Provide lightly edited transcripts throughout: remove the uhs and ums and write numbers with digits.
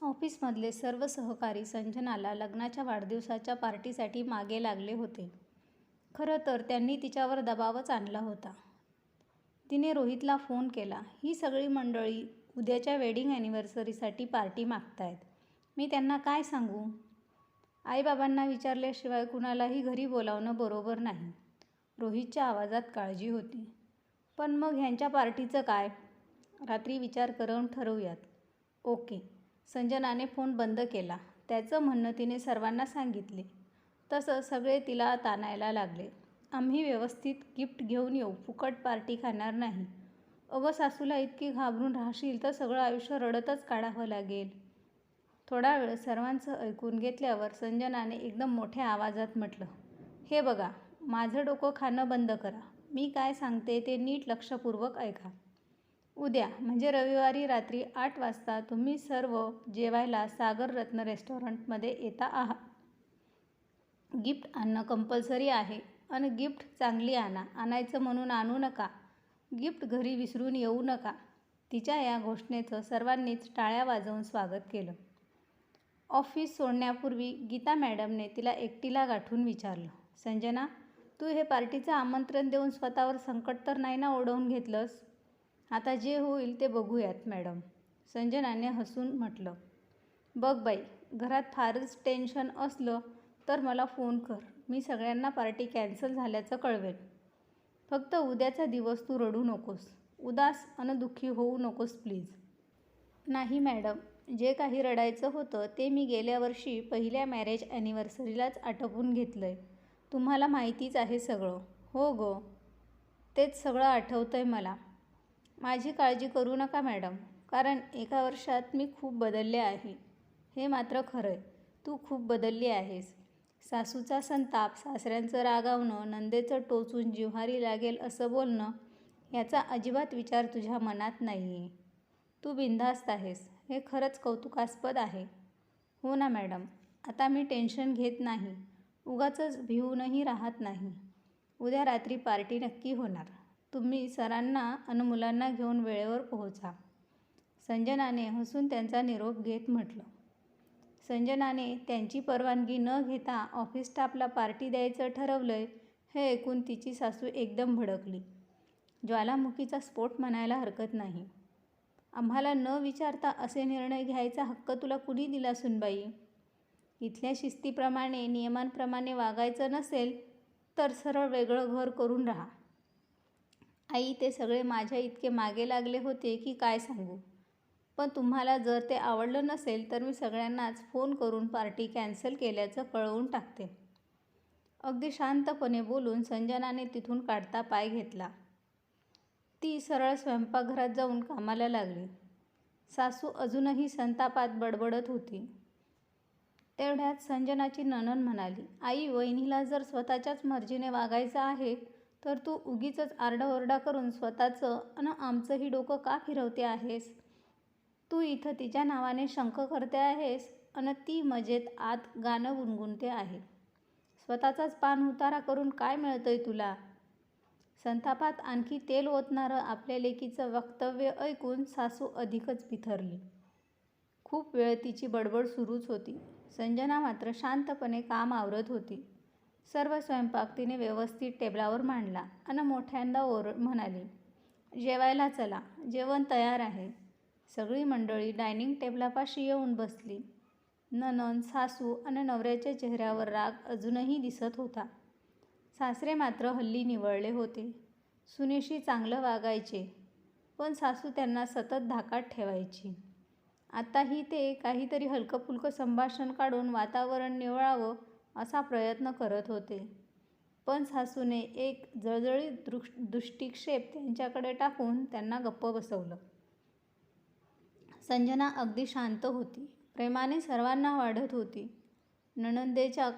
ऑफिसमधले सर्व सहकारी संजनाला लग्नाच्या वाढदिवसाच्या पार्टीसाठी मागे लागले होते. खरं तर त्यांनी तिच्यावर दबावच आणला होता. तिने रोहितला फोन केला. ही सगळी मंडळी उद्याच्या वेडिंग ॲनिव्हर्सरीसाठी पार्टी मागतायत. मी त्यांना काय सांगू? आईबाबांना विचारल्याशिवाय कुणालाही घरी बोलावणं बरोबर नाही. रोहितच्या आवाजात काळजी होती. पण मग ह्यांच्या पार्टीचं काय? रात्री विचार करून ठरवूयात. ओके. संजनाने फोन बंद केला. त्याचं म्हणणं तिने सर्वांना सांगितले. तसं सगळे तिला ताणायला लागले. आम्ही व्यवस्थित गिफ्ट घेऊन येऊ, फुकट पार्टी खाणार नाही. अगं सासूला इतकी घाबरून राहशील तर सगळं आयुष्य रडतच काढावं लागेल. थोडा वेळ सर्वांचं ऐकून घेतल्यावर संजनाने एकदम मोठ्या आवाजात म्हटलं, हे बघा, माझं डोकं खाणं बंद करा. मी काय सांगते ते नीट लक्षपूर्वक ऐका. उद्या म्हणजे रविवारी रात्री 8 वाजता तुम्ही सर्व जेवायला सागर रत्न रेस्टॉरंटमध्ये येता आहात. गिफ्ट आणणं कंपल्सरी आहे आणि गिफ्ट चांगली आणा. आणायचं म्हणून आणू नका. गिफ्ट घरी विसरून येऊ नका. तिच्या या घोषणेचं सर्वांनीच टाळ्या वाजवून स्वागत केलं. ऑफिस सोडण्यापूर्वी गीता मॅडमने तिला एकटीला गाठून विचारलं, संजना, तू हे पार्टीचं आमंत्रण देऊन स्वतःवर संकट तर नाही ना ओढवून घेतलंस? आता जे होईल ते बघूयात मॅडम. संजनाने हसून म्हटलं, बघ बाई, घरात फारच टेन्शन असलं तर मला फोन कर. मी सगळ्यांना पार्टी कॅन्सल झाल्याचं कळवेन. फक्त उद्याचा दिवस तू रडू नकोस. उदास अन दुःखी होऊ नकोस प्लीज. नाही मॅडम, जे काही रडायचं होतं ते मी गेल्या वर्षी पहिल्या मॅरेज ॲनिव्हर्सरीलाच आटोपून घेतलंय. तुम्हाला माहितीच आहे सगळं. हो गं, तेच सगळं आठवतंय मला. माझी काळजी करू नका मॅडम, कारण एका वर्षात मी खूप बदलले आहे. हे मात्र खरंय, तू खूप बदलली आहेस. सासूचा संताप, सासऱ्यांचं रागावणं, नंदेचं टोचून जिव्हारी लागेल असं बोलणं, याचा अजिबात विचार तुझ्या मनात नाही आहे. तू बिनधास्त आहेस. हे खरंच कौतुकास्पद आहे. हो ना मॅडम, आता मी टेन्शन घेत नाही, उगाचच भिवूनही राहत नाही. उद्या रात्री पार्टी नक्की होणार. तुम्ही सरांना अन मुलांना घेऊन वेळेवर पोहोचा. संजनाने हसून त्यांचा निरोप घेत म्हटलं. संजनाने त्यांची परवानगी न घेता ऑफिस स्टाफला पार्टी द्यायचं ठरवलंय हे ऐकून तिची सासू एकदम भडकली. ज्वालामुखीचा स्फोट म्हणायला हरकत नाही. आम्हाला न विचारता असे निर्णय घ्यायचा हक्क तुला कुणी दिला सुनबाई? इथल्या शिस्तीप्रमाणे, नियमांप्रमाणे वागायचं नसेल तर सरळ वेगळं घर करून राहा. आई, ते सगळे माझ्या इतके मागे लागले होते की काय सांगू. पण तुम्हाला जर ते आवडलं नसेल तर मी सगळ्यांनाच फोन करून पार्टी कॅन्सल केल्याचं कळवून टाकते. अगदी शांतपणे बोलून संजनाने तिथून काढता पाय घेतला. ती सरळ स्वयंपाकघरात जाऊन कामाला लागली. सासू अजूनही संतापात बडबडत होती. तेवढ्यात संजनाची नणंद म्हणाली, आई, वहिनीला जर स्वतःच्याच मर्जीने वागायचं आहे तर तू उगीचच आरडाओरडा करून स्वतःचं अन आमचंही डोकं का फिरवते आहेस? तू इथं तिच्या नावाने शंख करते आहेस अन ती मजेत आत गाणं गुणगुणते आहे. स्वतःचाच पान उतारा करून काय मिळतंय तुला? संतापात आणखी तेल ओतणारं आपल्या लेकीचं वक्तव्य ऐकून सासू अधिकच बिथरली. खूप वेळ तिची बडबड सुरूच होती. संजना मात्र शांतपणे काम आवरत होती. सर्व स्वयंपाक तिने व्यवस्थित टेबलावर मांडला अन मोठ्यांदा म्हणाली, जेवायला चला, जेवण तयार आहे. सगळी मंडळी डायनिंग टेबलापाशी येऊन बसली. नणंद, सासू अन नवऱ्याच्या चेहऱ्यावर राग अजूनही दिसत होता. सासरे मात्र हल्ली निवळले होते. सुनेशी चांगलं वागायचे, पण सासू त्यांना सतत धाकात ठेवायची. आताही ते काहीतरी हलकंफुलकं संभाषण काढून वातावरण निवळावं असा प्रयत्न करत होते. पण सासूने एक जळजळीत दृष्टिक्षेप त्यांच्याकडे टाकून त्यांना गप्प बसवलं. संजना अगदी शांत होती. प्रेमाने सर्वांना वाढत होती. नणंदेच्या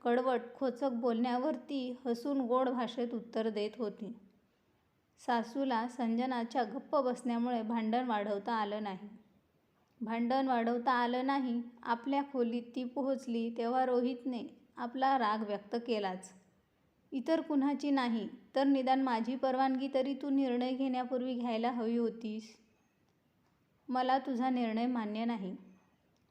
कडवट खोचक बोलण्यावर ती हसून गोड भाषेत उत्तर देत होती. सासूला संजनाच्या गप्प बसण्यामुळे भांडण वाढवता आलं नाही. आपल्या खोलीत ती पोहोचली तेव्हा रोहितने आपला राग व्यक्त केलाच. इतर कुणाची नाही तर निदान माझी परवानगी तरी तू निर्णय घेण्यापूर्वी घ्यायला हवी होतीस. मला तुझा निर्णय मान्य नाही.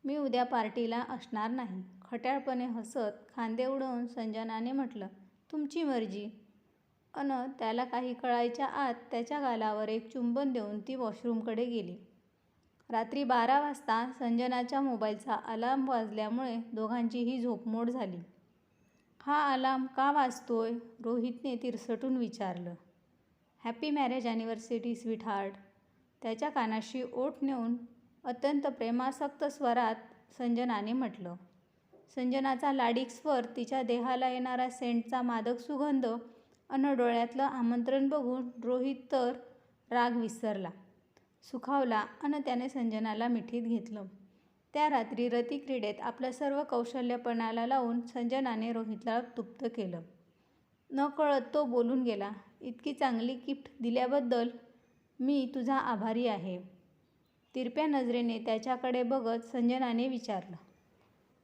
मी उद्या पार्टीला असणार नाही. खट्याळपणे हसत खांदे उडवून संजनाने म्हटलं, तुमची मर्जी. त्याला काही कळायच्या आत त्याच्या गालावर एक चुंबन देऊन ती वॉशरूमकडे गेली. रात्री 12 वाजता संजनाच्या मोबाईलचा अलार्म वाजल्यामुळे दोघांचीही झोपमोड झाली. हा अलार्म का वाजतोय? रोहितने तिरसटून विचारलं. Happy marriage anniversary sweetheart. त्याच्या कानाशी ओठ नेऊन अत्यंत प्रेमासक्त स्वरात संजनाने म्हटलं. संजनाचा लाडीक स्वर, तिच्या देहाला येणारा सेंटचा मादक सुगंध डोळ्यातलं आमंत्रण बघून रोहित तर राग विसरला, सुखावला त्याने संजनाला मिठीत घेतलं. त्या रात्री रतिक्रीडेत आपलं सर्व कौशल्य पणाला लावून संजनाने रोहितला तृप्त केलं. नकळत तो बोलून गेला, इतकी चांगली गिफ्ट दिल्याबद्दल मी तुझा आभारी आहे. तिरप्या नजरेने त्याच्याकडे बघत संजनाने विचारलं,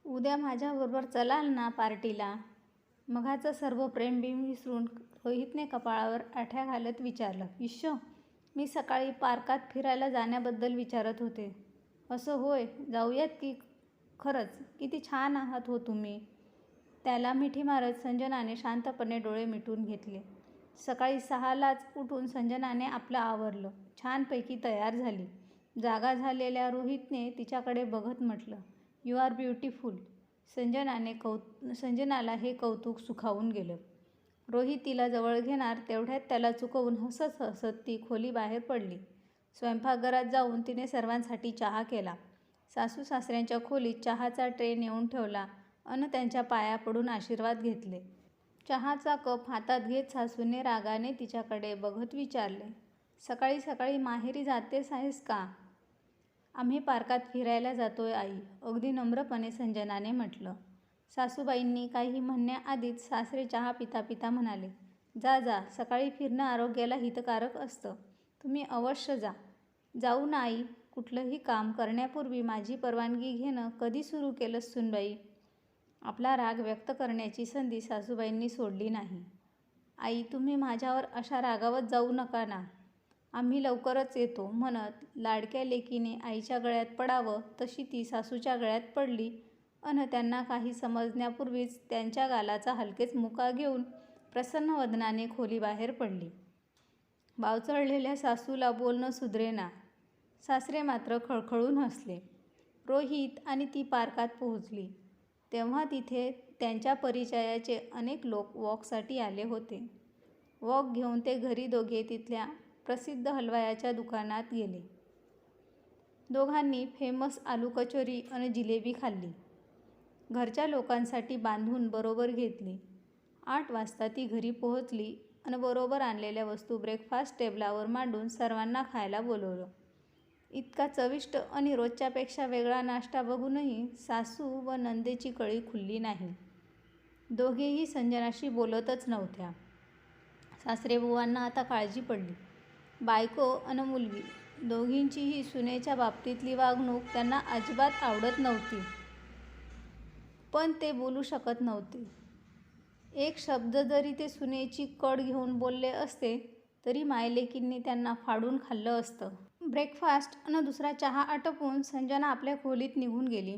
उद्या माझ्याबरोबर चलाल ना पार्टीला? मघाचं सर्व प्रेमबिम विसरून रोहितने कपाळावर आठ्या घालत विचारलं. इश्श, मी सकाळी पार्कात फिरायला जाण्याबद्दल विचारत होते. असं होय, जाऊयात की? खरंच किती छान आहात हो तुम्ही. त्याला मिठी मारत संजनाने शांतपणे डोळे मिटून घेतले. सकाळी 6लाच उठून संजनाने आपलं आवरलं, छानपैकी तयार झाली. जागा झालेल्या रोहितने तिच्याकडे बघत म्हटलं, यू आर ब्युटिफुल. संजनाला हे कौतुक सुखावून गेलं. रोहित तिला जवळ घेणार तेवढ्यात त्याला चुकवून हसत हसत ती खोली बाहेर पडली. स्वयंपाकघरात जाऊन तिने सर्वांसाठी चहा केला. सासू सासऱ्यांच्या खोलीत चहाचा ट्रे नेऊन ठेवला त्यांच्या पाया पडून आशीर्वाद घेतले. चहाचा कप हातात घेत सासूने रागाने तिच्याकडे बघत विचारले, सकाळी सकाळी माहेरी जातेस आहेस का? आम्ही पार्कात फिरायला जातोय आई, अगदी नम्रपणे संजनाने म्हटलं. सासूबाईंनी काही म्हणण्याआधीच सासरे चहा पिता पिता म्हणाले, जा जा, सकाळी फिरणं आरोग्याला हितकारक असतं. तुम्ही अवश्य जा. जाऊ ना आई. कुठलंही काम करण्यापूर्वी माझी परवानगी घेणं कधी सुरू केलंस सुनबाई? आपला राग व्यक्त करण्याची संधी सासूबाईंनी सोडली नाही. आई, तुम्ही माझ्यावर अशा रागावत जाऊ नका ना. आम्ही लवकरच येतो म्हणत लाडक्या लेकीने आईच्या गळ्यात पडावं तशी ती सासूच्या गळ्यात पडली त्यांना काही समजण्यापूर्वीच त्यांच्या गालाचा हलकेच मुका घेऊन प्रसन्न वदनाने खोलीबाहेर पडली. बावचळलेल्या सासूला बोलणं सुधरेना. सासरे मात्र खळखळून हसले. रोहित आणि ती पार्कात पोहोचली तेव्हा तिथे त्यांच्या परिचयाचे अनेक लोक वॉकसाठी आले होते. वॉक घेऊन ते घरी दोघे तिथल्या प्रसिद्ध हलवायाच्या दुकानात गेले. दोघांनी फेमस आलू कचोरी जिलेबी खाल्ली. घरच्या लोकांसाठी बांधून बरोबर घेतली. 8 वाजता ती घरी पोहोचली बरोबर आणलेल्या वस्तू ब्रेकफास्ट टेबलावर मांडून सर्वांना खायला बोलवलं. इतका चविष्ट रोजच्यापेक्षा वेगळा नाश्ता बघूनही सासू व नंदेची कळी खुलली नाही. दोघेही संजनाशी बोलतच नव्हत्या. सासरेबुवांना आता काळजी पडली. बायको मुलगी दोघींचीही सुनेच्या बाबतीतली वागणूक त्यांना अजिबात आवडत नव्हती. पण ते बोलू शकत नव्हते. एक शब्द जरी ते सुनेची कड घेऊन बोलले असते तरी मायलेकींनी त्यांना फाडून खाल्लं असतं. ब्रेकफास्ट दुसरा चहा आटोपून संजना आपल्या खोलीत निघून गेली.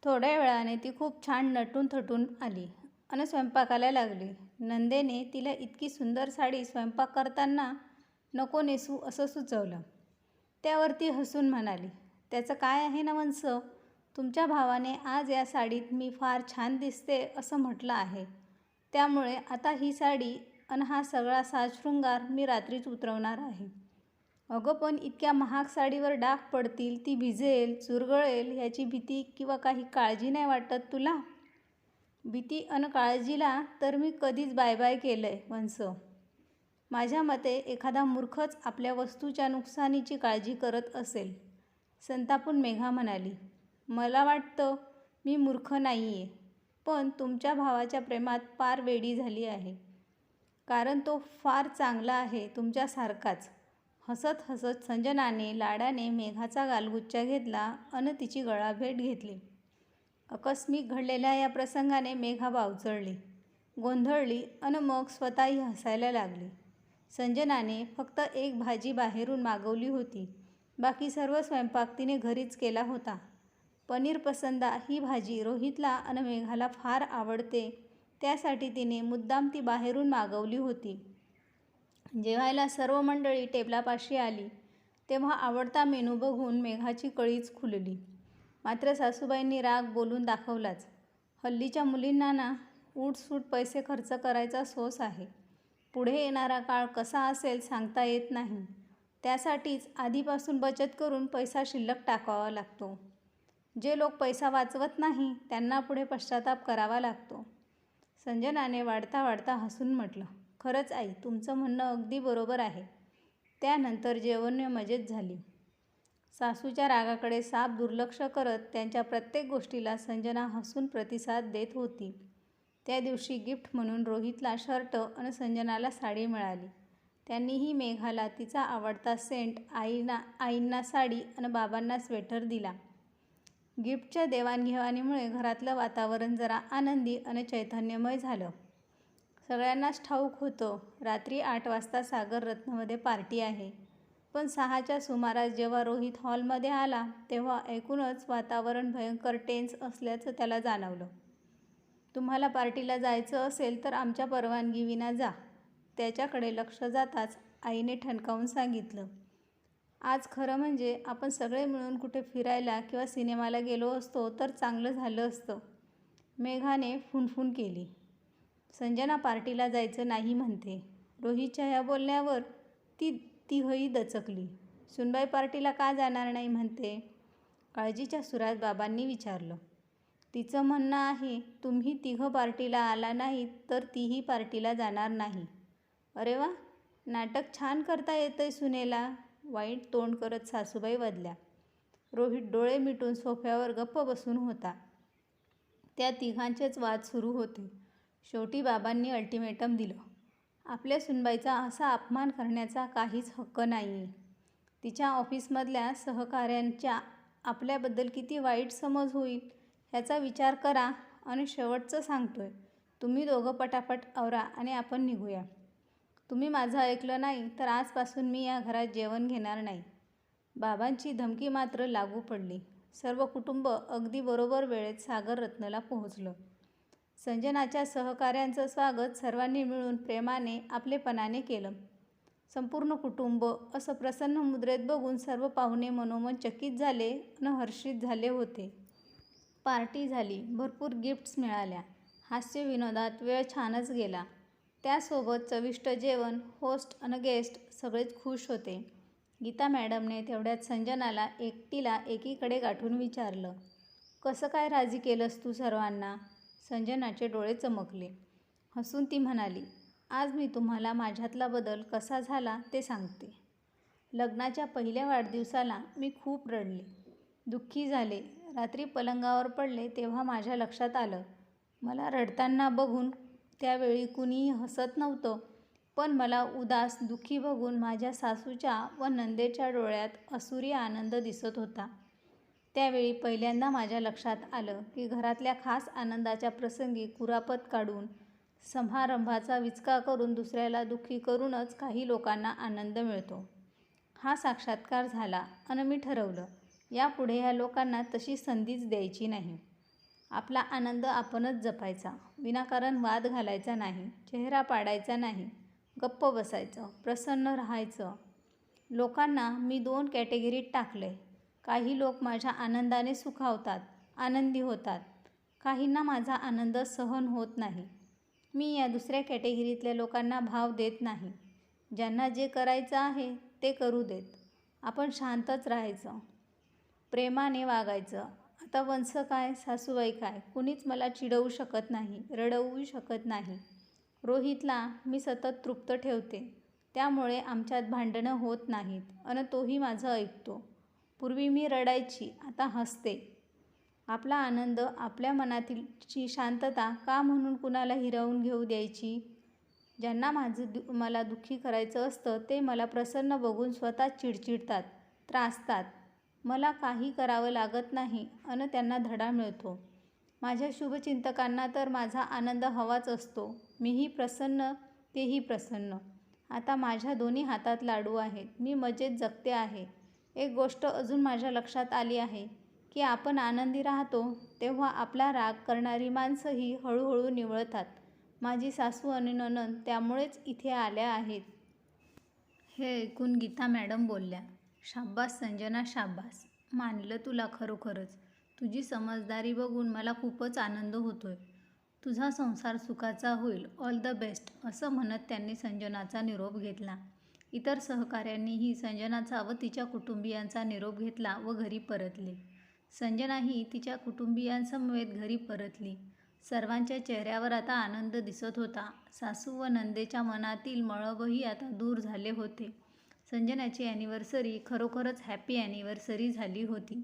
थोड्या वेळाने ती खूप छान नटून थटून आली स्वयंपाकाला लागली. नंदेने तिला इतकी सुंदर साडी स्वयंपाक करताना नको नेसू असं सुचवलं. त्यावर ती हसून म्हणाली, त्याचं काय आहे ना वंस, तुमच्या भावाने आज या साडीत मी फार छान दिसते असं म्हटलं आहे. त्यामुळे आता ही साडी हा सगळा साजशृंगार मी रात्रीच उतरवणार आहे. अगं पण इतक्या महाग साडीवर डाग पडतील, ती भिजेल, चुरगळेल याची भीती किंवा काही काळजी नाही वाटत तुला? भीती काळजीला तर मी कधीच बाय बाय केलंय वंस. माझ्या मते एखादा मूर्खच आपल्या वस्तूच्या नुकसानीची काळजी करत असेल. संतापून मेघा म्हणाली, मला वाटतं मी मूर्ख नाहीये, पण तुमच्या भावाच्या प्रेमात फार वेडी झाली आहे. कारण तो फार चांगला आहे तुमच्यासारखाच. हसत हसत संजनाने लाडाने मेघाचा गालगुच्चा घेतला तिची गळाभेट घेतली. आकस्मिक घडलेल्या या प्रसंगाने मेघा बावचळली, गोंधळली मग स्वतःही हसायला लागली. संजनाने फक्त एक भाजी बाहेरून मागवली होती. बाकी सर्व स्वयंपाक तिने घरीच केला होता. पनीर पसंदा ही भाजी रोहितला आणि मेघाला फार आवडते, त्यासाठी तिने मुद्दाम ती बाहेरून मागवली होती. जेवायला सर्व मंडळी टेबलापाशी आली तेव्हा आवडता मेनू बघून मेघाची कळीच खुलली. मात्र सासूबाईंनी राग बोलून दाखवलाच. हल्लीच्या मुलींना ना उठसूट पैसे खर्च करायचा सोस आहे. पुढे येणारा काळ कसा असेल सांगता येत नाही. त्यासाठीच आधीपासून बचत करून पैसा शिल्लक टाकावा लागतो. जे लोक पैसा वाचवत नाही त्यांना पुढे पश्चाताप करावा लागतो. संजनाने वाढता वाढता हसून म्हटलं, खरंच आई, तुमचं म्हणणं अगदी बरोबर आहे. त्यानंतर जेवण मजेत झाली. सासूच्या रागाकडे साफ दुर्लक्ष करत त्यांच्या प्रत्येक गोष्टीला संजना हसून प्रतिसाद देत होती. त्या दिवशी गिफ्ट म्हणून रोहितला शर्ट आणि संजनाला साडी मिळाली. त्यांनीही मेघाला तिचा आवडता सेंट, आईंना साडी आणि बाबांना स्वेटर दिला. गिफ्टच्या देवाणघेवाणीमुळे घरातलं वातावरण जरा आनंदी आणि चैतन्यमय झालं. सगळ्यांनाच ठाऊक होतं रात्री 8 वाजता सागर रत्नमध्ये पार्टी आहे. पण 6च्या सुमारास जेव्हा रोहित हॉलमध्ये आला तेव्हा ऐकूनच वातावरण भयंकर टेन्स असल्याचं त्याला जाणवलं. तुम्हाला पार्टीला जायचं असेल तर आमच्या परवानगीविना जा, त्याच्याकडे लक्ष जाताच आईने ठणकावून सांगितलं. आज खरं म्हणजे आपण सगळे मिळून कुठे फिरायला किंवा सिनेमाला गेलो असतो तर चांगलं झालं असतं, मेघाने फुनफुन केली. संजना पार्टीला जायचं नाही म्हणते. रोहितच्या ह्या बोलण्यावर ती तिघही दचकली. सुनबाई पार्टीला का जाणार नाही म्हणते? काळजीच्या सुरात बाबांनी विचारलं. तिचं म्हणणं आहे तुम्ही तिघं पार्टीला आला नाहीत तर तीही पार्टीला जाणार नाही. अरे वा, नाटक छान करता येतंय सुनेला, वाईट तोंड करत सासूबाई वदल्या. रोहित डोळे मिटून सोफ्यावर गप्प बसून होता. त्या तिघांचेच वाद सुरू होते. शेवटी बाबांनी अल्टिमेटम दिलं. आपल्या सुनबाईचा असा अपमान करण्याचा काहीच हक्क नाही. तिच्या ऑफिसमधल्या सहकाऱ्यांच्या आपल्याबद्दल किती वाईट समज होईल ह्याचा विचार करा. आणि शेवटचं सांगतोय, तुम्ही दोघं पटापट आवरा आणि आपण निघूया. तुम्ही माझं ऐकलं नाही तर आजपासून मी या घरात जेवण घेणार नाही. बाबांची धमकी मात्र लागू पडली. सर्व कुटुंब अगदी बरोबर वेळेत सागर रत्नला पोहोचलं. संजनाच्या सहकाऱ्यांचं स्वागत सर्वांनी मिळून प्रेमाने आपलेपणाने केलं. संपूर्ण कुटुंब असं प्रसन्न मुद्रेत बघून सर्व पाहुणे मनोमन चकित झाले आणि हर्षित झाले होते. पार्टी झाली. भरपूर गिफ्ट्स मिळाल्या. हास्य विनोदात वेळ छानच गेला. त्यासोबत चविष्ट जेवण. होस्ट आणि गेस्ट सगळेच खुश होते. गीता मॅडमने तेवढ्यात संजनाला एकटीला एकीकडे गाठून विचारलं, कसं काय राजी केलंस तू सर्वांना? संजनाचे डोळे चमकले. हसून ती म्हणाली, आज मी तुम्हाला माझ्यातला बदल कसा झाला ते सांगते. लग्नाच्या पहिल्या वाढदिवसाला मी खूप रडले, दुःखी झाले. रात्री पलंगावर पडले तेव्हा माझ्या लक्षात आलं, मला रडताना बघून त्यावेळी कुणीही हसत नव्हतं, पण मला उदास दुःखी बघून माझ्या सासूच्या व नंदेच्या डोळ्यात असुरी आनंद दिसत होता. त्यावेळी पहिल्यांदा माझ्या लक्षात आलं की घरातल्या खास आनंदाच्या प्रसंगी कुरापत काढून, समारंभाचा विचका करून दुसऱ्याला दुःखी करूनच काही लोकांना आनंद मिळतो. हा साक्षात्कार झाला आणि मी ठरवलं, यापुढे ह्या लोकांना तशी संधीच द्यायची नाही. आपला आनंद आपणच जपायचा. विनाकारण वाद घालायचा नाही, चेहरा पाडायचा नाही, गप्प बसायचं, प्रसन्न राहायचं. लोकांना मी 2 कॅटेगरीत टाकलंय. काही लोक माझ्या आनंदाने सुखावतात, आनंदी होतात. काहींना माझा आनंद सहन होत नाही. मी या दुसऱ्या कॅटेगरीतल्या लोकांना भाव देत नाही. ज्यांना जे करायचं आहे ते करू देत. आपण शांतच राहायचं, प्रेमाने वागायचं. आता वंश काय, सासूबाई काय, कुणीच मला चिडवू शकत नाही, रडवू शकत नाही. रोहितला मी सतत तृप्त ठेवते, त्यामुळे आमच्यात भांडणं होत नाहीत आणि तोही माझं ऐकतो. पूर्वी मी रडायची, आता हसते. आपला आनंद, आपल्या मनातली शांतता का म्हणून कुणाला हिरावून घेऊ द्यायची? ज्यांना मला दुःखी करायचं असतं ते मला प्रसन्न बघून स्वतःच चिडचिडतात, त्रासतात. मला काही करावं लागत नाही आणि त्यांना धडा मिळतो. माझ्या शुभचिंतकांना तर माझा आनंद हवाच असतो. मीही प्रसन्न, तेही प्रसन्न. आता माझ्या दोन्ही हातात लाडू आहेत. मी मजेत जगते आहे. एक गोष्ट अजून माझ्या लक्षात आली आहे की आपण आनंदी राहतो तेव्हा आपला राग करणारी माणसंही हळूहळू निवळतात. माझी सासू आणि नणंद त्यामुळेच इथे आल्या आहेत. हे ऐकून गीता मॅडम बोलल्या, शाब्बास संजना शाब्बास. मानलं तुला खरोखरच. तुझी समजदारी बघून मला खूपच आनंद होतोय. तुझा संसार सुखाचा होईल. ऑल द बेस्ट असं म्हणत त्यांनी संजनाचा निरोप घेतला. इतर सहकाऱ्यांनीही संजनाचा व तिच्या कुटुंबियांचा निरोप घेतला व घरी परतले. संजनाही तिच्या कुटुंबियांसमवेत घरी परतली. सर्वांच्या चेहऱ्यावर आता आनंद दिसत होता. सासू व नंदेच्या मनातील मळभही आता दूर झाले होते. संजनाची ॲनिव्हर्सरी खरोखरच हॅपी ॲनिव्हर्सरी झाली होती.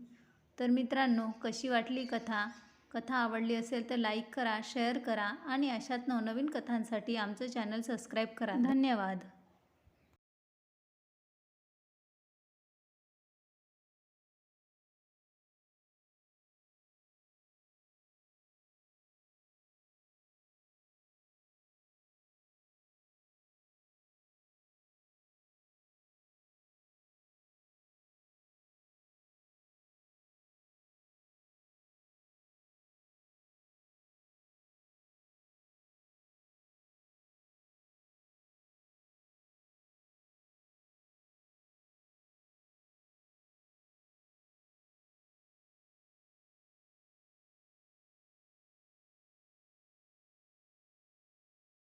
तर मित्रांनो, कशी वाटली कथा? कथा आवडली असेल तर लाईक करा, शेअर करा आणि अशाच नवनवीन कथांसाठी आमचं चॅनल सबस्क्राईब करा. धन्यवाद.